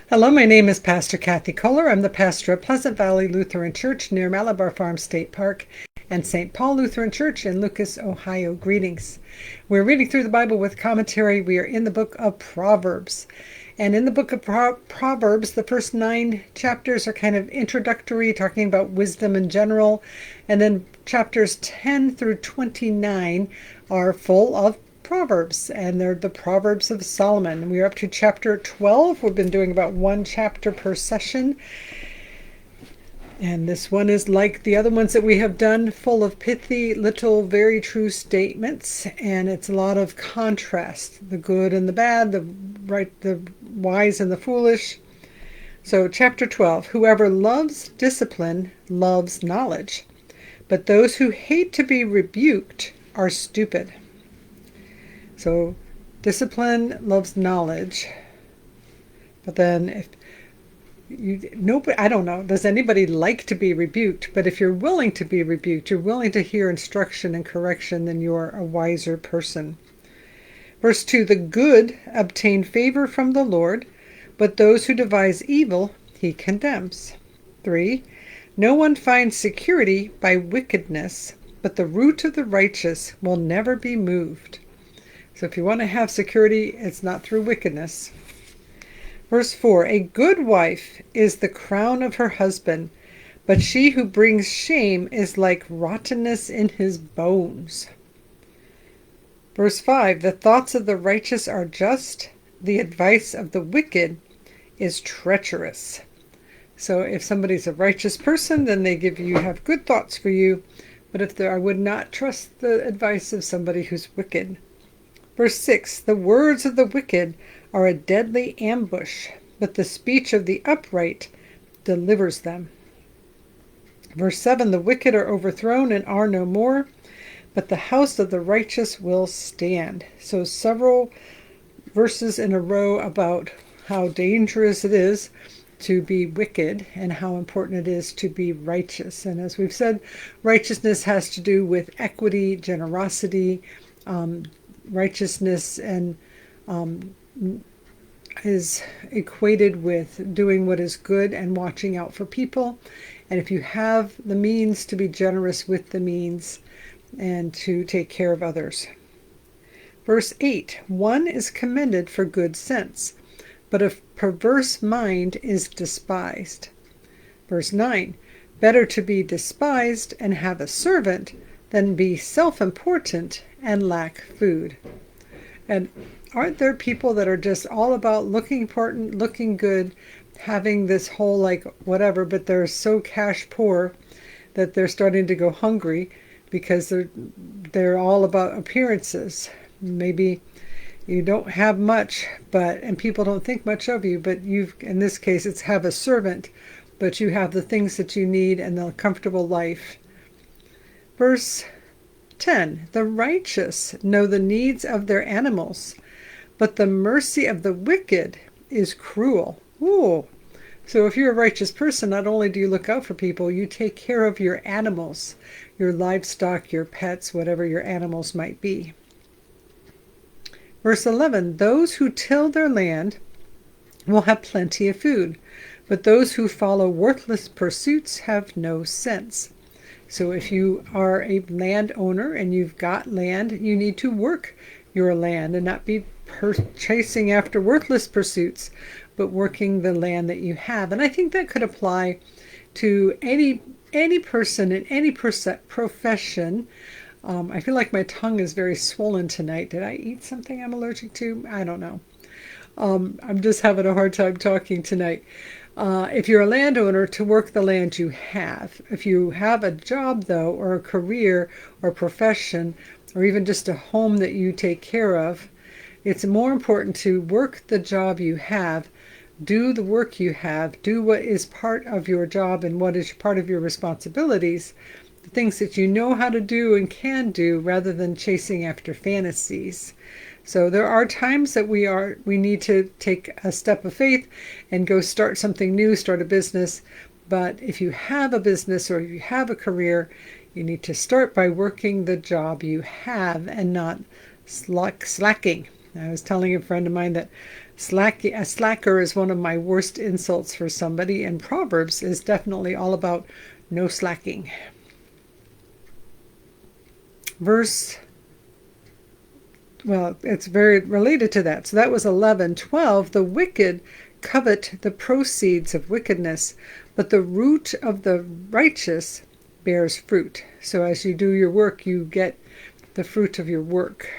Hello, my name is Pastor Kris Kollar. I'm the pastor of Pleasant Valley Lutheran Church near Malabar Farm State Park and St. Paul Lutheran Church in Lucas, Ohio. Greetings. We're reading through the Bible with commentary. We are in the book of Proverbs. And in the book of Proverbs, the first 9 chapters are kind of introductory, talking about wisdom in general. And then chapters 10 through 29 are full of Proverbs, and they're the Proverbs of Solomon. We're up to chapter 12. We've been doing about 1 chapter per session. And this one is like the other ones that we have done, full of pithy, little, very true statements. And it's a lot of contrast, the good and the bad, the right, the wise and the foolish. So chapter 12, whoever loves discipline loves knowledge, but those who hate to be rebuked are stupid. So discipline loves knowledge, but then if nobody, I don't know, does anybody like to be rebuked? But if you're willing to be rebuked, you're willing to hear instruction and correction, then you're a wiser person. Verse 2, the good obtain favor from the Lord, but those who devise evil he condemns. 3, no one finds security by wickedness, but the root of the righteous will never be moved. So if you want to have security, it's not through wickedness. Verse 4, a good wife is the crown of her husband, but she who brings shame is like rottenness in his bones. Verse 5, the thoughts of the righteous are just, the advice of the wicked is treacherous. So if somebody's a righteous person, then they have good thoughts for you. But if I would not trust the advice of somebody who's wicked. Verse 6, the words of the wicked are a deadly ambush, but the speech of the upright delivers them. Verse 7, the wicked are overthrown and are no more, but the house of the righteous will stand. So several verses in a row about how dangerous it is to be wicked and how important it is to be righteous. And as we've said, righteousness has to do with equity, generosity, righteousness, and is equated with doing what is good and watching out for people. And if you have the means, to be generous with the means and to take care of others. Verse 8, one is commended for good sense, but a perverse mind is despised. Verse 9, better to be despised and have a servant than be self-important and lack food. And aren't there people that are just all about looking important, looking good, having this whole like whatever, but they're so cash poor that they're starting to go hungry because they're all about appearances. Maybe you don't have much, and people don't think much of you, but in this case, it's have a servant, but you have the things that you need and the comfortable life. Verse 10, the righteous know the needs of their animals, but the mercy of the wicked is cruel. Ooh. So if you're a righteous person, not only do you look out for people, you take care of your animals, your livestock, your pets, whatever your animals might be. Verse 11, those who till their land will have plenty of food, but those who follow worthless pursuits have no sense. So if you are a landowner and you've got land, you need to work your land and not be chasing after worthless pursuits, but working the land that you have. And I think that could apply to any person in any profession. I feel like my tongue is very swollen tonight. Did I eat something I'm allergic to? I don't know. I'm just having a hard time talking tonight. If you're a landowner, to work the land you have. If you have a job, though, or a career or profession, or even just a home that you take care of, it's more important to work the job you have, do the work you have, do what is part of your job and what is part of your responsibilities, the things that you know how to do and can do, rather than chasing after fantasies. So there are times that we need to take a step of faith and go start something new, start a business. But if you have a business or you have a career, you need to start by working the job you have and not slacking. I was telling a friend of mine that A slacker is one of my worst insults for somebody, and Proverbs is definitely all about no slacking. It's very related to that. So that was 11. 12, the wicked covet the proceeds of wickedness, but the root of the righteous bears fruit. So as you do your work, you get the fruit of your work.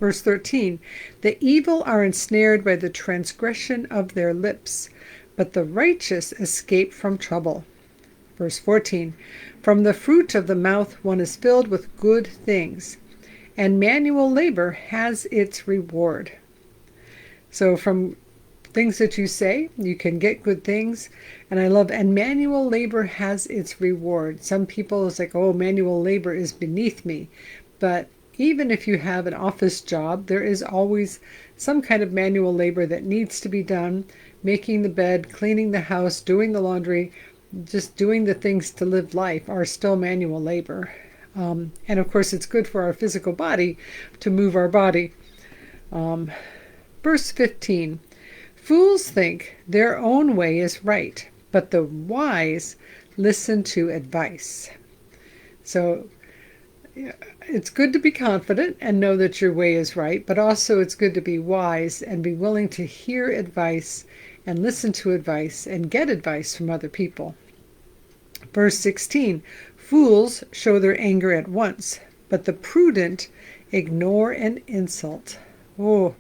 Verse 13, the evil are ensnared by the transgression of their lips, but the righteous escape from trouble. Verse 14, from the fruit of the mouth one is filled with good things, and manual labor has its reward. So from things that you say, you can get good things. And I love, and manual labor has its reward. Some people, it's like, oh, manual labor is beneath me. But even if you have an office job, there is always some kind of manual labor that needs to be done. Making the bed, cleaning the house, doing the laundry, just doing the things to live life are still manual labor. And of course, it's good for our physical body to move our body. Verse 15, fools think their own way is right, but the wise listen to advice. So it's good to be confident and know that your way is right, but also it's good to be wise and be willing to hear advice and listen to advice and get advice from other people. Verse 16, fools show their anger at once, but the prudent ignore an insult. Oh,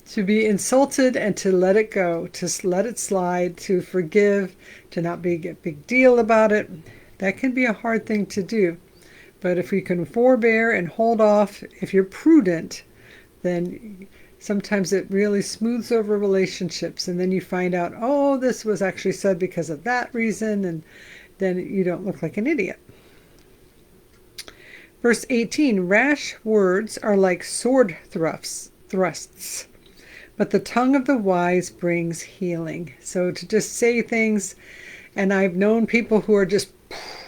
to be insulted and to let it go, to let it slide, to forgive, to not be a big deal about it, that can be a hard thing to do. But if we can forbear and hold off, if you're prudent, then sometimes it really smooths over relationships, and then you find out, oh, this was actually said because of that reason, and then you don't look like an idiot. Verse 18, rash words are like sword thrusts, but the tongue of the wise brings healing. So to just say things, and I've known people who are just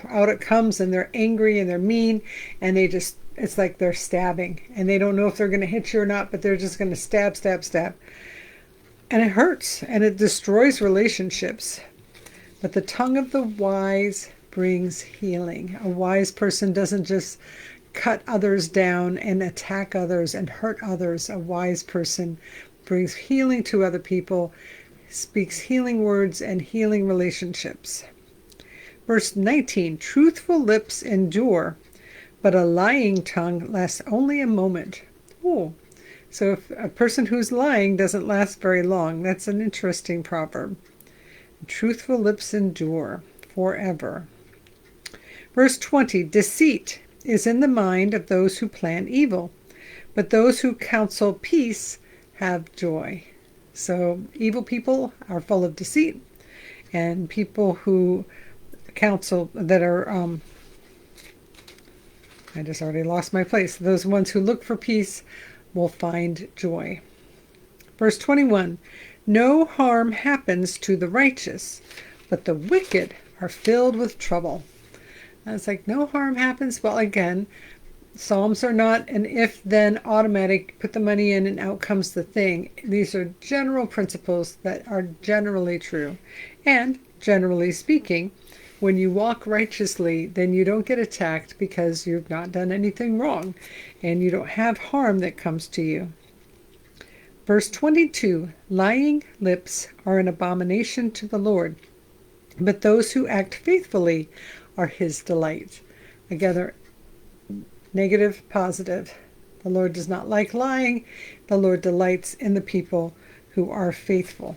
out it comes, and they're angry and they're mean, and it's like they're stabbing, and they don't know if they're going to hit you or not, but they're just going to stab. And it hurts, and it destroys relationships. But the tongue of the wise brings healing. A wise person doesn't just cut others down and attack others and hurt others. A wise person brings healing to other people, speaks healing words and healing relationships. Verse 19, truthful lips endure, but a lying tongue lasts only a moment. Oh, so if a person who's lying doesn't last very long, that's an interesting proverb. Truthful lips endure forever. Verse 20, deceit is in the mind of those who plan evil, but those who counsel peace have joy. So evil people are full of deceit, and people who counsel that are, I just already lost my place. Those ones who look for peace will find joy. Verse 21, no harm happens to the righteous, but the wicked are filled with trouble. And it's like, no harm happens. Well, again, Psalms are not an if-then automatic, put the money in and out comes the thing. These are general principles that are generally true. And generally speaking, when you walk righteously, then you don't get attacked because you've not done anything wrong, and you don't have harm that comes to you. Verse 22, lying lips are an abomination to the Lord, but those who act faithfully are his delight. Again, negative, positive. The Lord does not like lying. The Lord delights in the people who are faithful.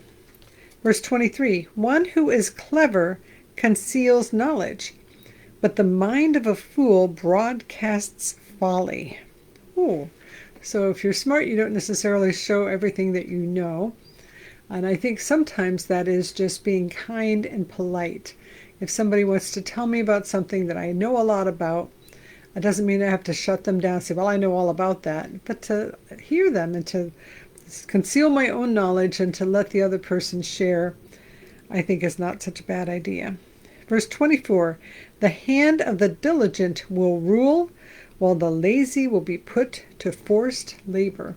Verse 23, one who is clever conceals knowledge, but the mind of a fool broadcasts folly. Ooh. So if you're smart, you don't necessarily show everything that you know. And I think sometimes that is just being kind and polite. If somebody wants to tell me about something that I know a lot about, it doesn't mean I have to shut them down and say, well, I know all about that. But to hear them and to conceal my own knowledge and to let the other person share, I think is not such a bad idea. Verse 24, the hand of the diligent will rule, while the lazy will be put to forced labor,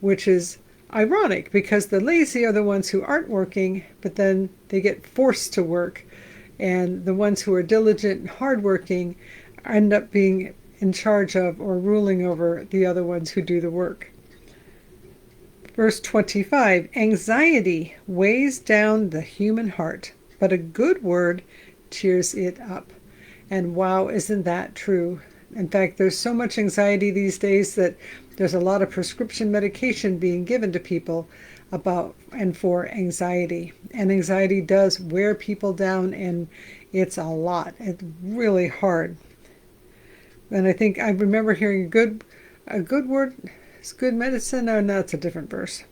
which is ironic because the lazy are the ones who aren't working, but then they get forced to work. And the ones who are diligent and hardworking end up being in charge of or ruling over the other ones who do the work. Verse 25, anxiety weighs down the human heart, but a good word cheers it up. And wow, isn't that true? In fact, there's so much anxiety these days that there's a lot of prescription medication being given to people about and for anxiety. And anxiety does wear people down, and it's a lot. It's really hard. And I remember hearing a good word is good medicine. Oh, no, it's a different verse.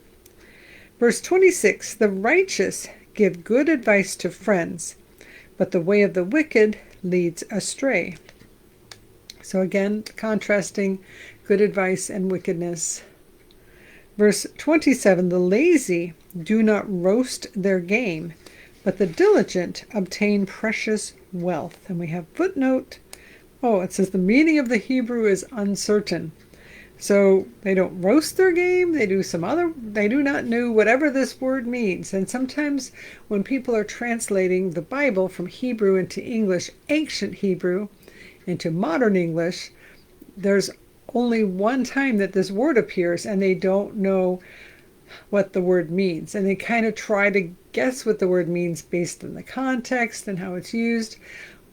Verse 26, the righteous give good advice to friends, but the way of the wicked leads astray. So again, contrasting good advice and wickedness. Verse 27, the lazy do not roast their game, but the diligent obtain precious wealth. And we have footnote. Oh, it says the meaning of the Hebrew is uncertain. So they don't roast their game, they do not know whatever this word means. And sometimes when people are translating the Bible from Hebrew into English, ancient Hebrew, into modern English, there's only one time that this word appears and they don't know what the word means. And they kind of try to guess what the word means based on the context and how it's used.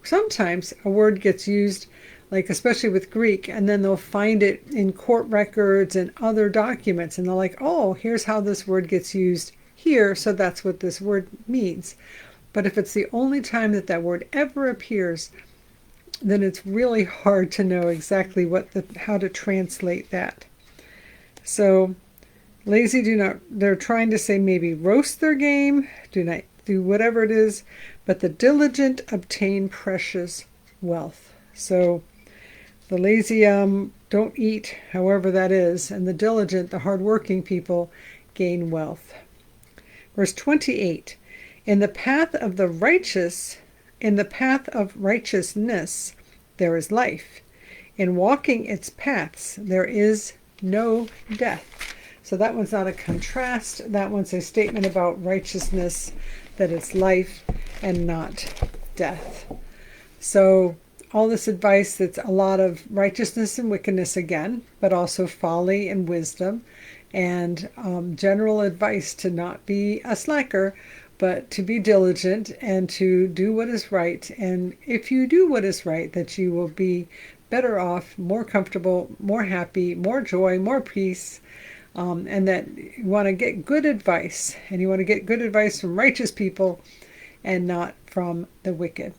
Sometimes a word gets used, like especially with Greek, and then they'll find it in court records and other documents, and they're like, oh, here's how this word gets used here, so that's what this word means. But if it's the only time that that word ever appears, then it's really hard to know exactly how to translate that. So lazy they're trying to say maybe roast their game, do not do whatever it is, but the diligent obtain precious wealth. So the lazy don't eat, however that is, and the diligent, the hardworking people, gain wealth. Verse 28, in the path of righteousness there is life. In walking its paths there is no death. So that one's not a contrast. That one's a statement about righteousness, that it's life and not death. So all this advice, that's a lot of righteousness and wickedness again, but also folly and wisdom, and general advice to not be a slacker, but to be diligent and to do what is right. And if you do what is right, that you will be better off, more comfortable, more happy, more joy, more peace, and that you want to get good advice, and you want to get good advice from righteous people and not from the wicked.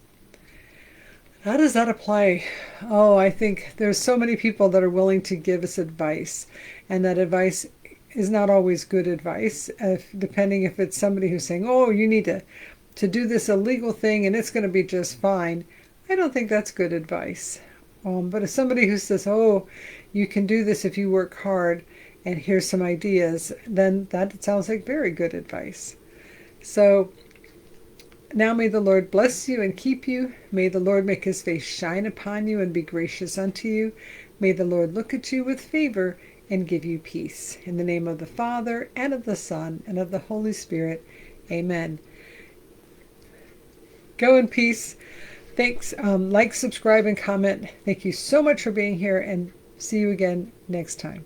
How does that apply? Oh, I think there's so many people that are willing to give us advice, and that advice is not always good advice, depending if it's somebody who's saying, oh, you need to do this illegal thing and it's going to be just fine. I don't think that's good advice. But if somebody who says, oh, you can do this if you work hard, and here's some ideas, then that sounds like very good advice. So now may the Lord bless you and keep you. May the Lord make his face shine upon you and be gracious unto you. May the Lord look at you with favor and give you peace. In the name of the Father, and of the Son, and of the Holy Spirit. Amen. Go in peace. Thanks. Like, subscribe, and comment. Thank you so much for being here, and see you again next time.